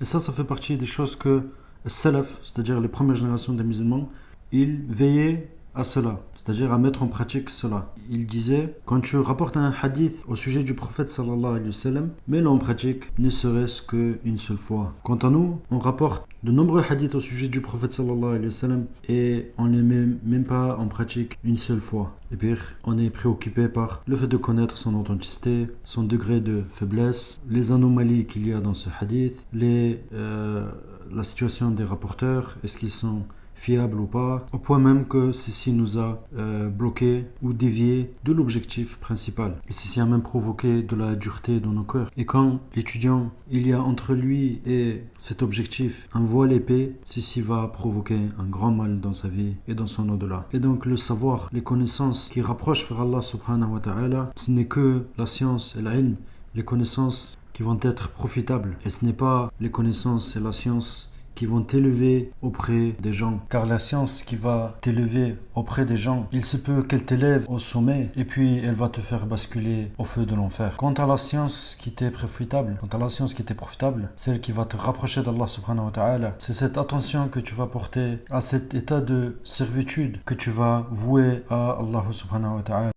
Et ça fait partie des choses que le salaf, c'est-à-dire les premières générations des musulmans, ils veillaient à cela, c'est-à-dire à mettre en pratique cela. Il disait, quand tu rapportes un hadith au sujet du prophète sallallahu alayhi wa sallam, mets-le en pratique, ne serait-ce qu'une seule fois. Quant à nous, on rapporte de nombreux hadiths au sujet du prophète sallallahu alayhi wa sallam et on ne les met même pas en pratique une seule fois. Et pire, on est préoccupé par le fait de connaître son authenticité, son degré de faiblesse, les anomalies qu'il y a dans ce hadith, la situation des rapporteurs, est-ce qu'ils sont fiable ou pas, au point même que ceci nous a bloqué ou dévié de l'objectif principal. Et ceci a même provoqué de la dureté dans nos cœurs. Et quand l'étudiant, il y a entre lui et cet objectif un voile épais, ceci va provoquer un grand mal dans sa vie et dans son au-delà. Et donc le savoir, les connaissances qui rapprochent vers Allah subhanahu wa ta'ala, ce n'est que la science et l'ilm, les connaissances qui vont être profitables. Et ce n'est pas les connaissances et la science qui vont t'élever auprès des gens. Car la science qui va t'élever auprès des gens, il se peut qu'elle t'élève au sommet et puis elle va te faire basculer au feu de l'enfer. Quant à la science qui t'est profitable, celle qui va te rapprocher d'Allah subhanahu wa ta'ala, c'est cette attention que tu vas porter à cet état de servitude que tu vas vouer à Allah subhanahu wa ta'ala.